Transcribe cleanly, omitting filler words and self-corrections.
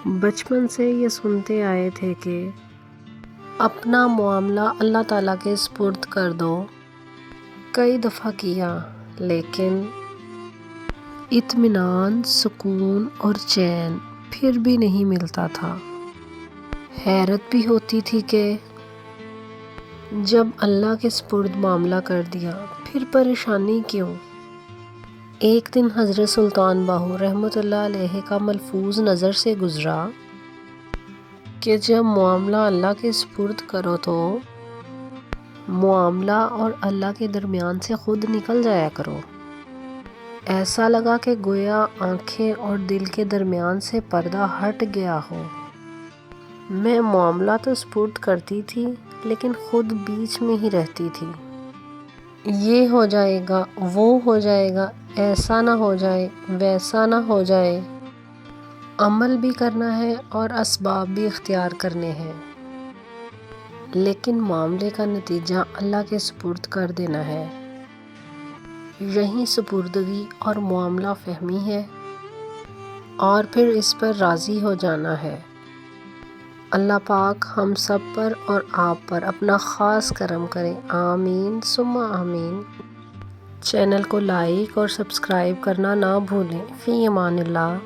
بچپن سے یہ سنتے آئے تھے کہ اپنا معاملہ اللہ تعالیٰ کے سپرد کر دو۔ کئی دفعہ کیا، لیکن اطمینان، سکون اور چین پھر بھی نہیں ملتا تھا۔ حیرت بھی ہوتی تھی کہ جب اللہ کے سپرد معاملہ کر دیا پھر پریشانی کیوں؟ ایک دن حضرت سلطان باہو رحمۃ اللہ علیہ کا ملفوظ نظر سے گزرا کہ جب معاملہ اللہ کے سپرد کرو تو معاملہ اور اللہ کے درمیان سے خود نکل جایا کرو۔ ایسا لگا کہ گویا آنکھیں اور دل کے درمیان سے پردہ ہٹ گیا ہو۔ میں معاملہ تو سپرد کرتی تھی لیکن خود بیچ میں ہی رہتی تھی۔ یہ ہو جائے گا، وہ ہو جائے گا، ایسا نہ ہو جائے، ویسا نہ ہو جائے۔ عمل بھی کرنا ہے اور اسباب بھی اختیار کرنے ہیں، لیکن معاملے کا نتیجہ اللہ کے سپرد کر دینا ہے۔ یہی سپردگی اور معاملہ فہمی ہے، اور پھر اس پر راضی ہو جانا ہے۔ اللہ پاک ہم سب پر اور آپ پر اپنا خاص کرم کرے، آمین ثم آمین۔ چینل کو لائک اور سبسکرائب کرنا نہ بھولیں۔ فی امان اللہ۔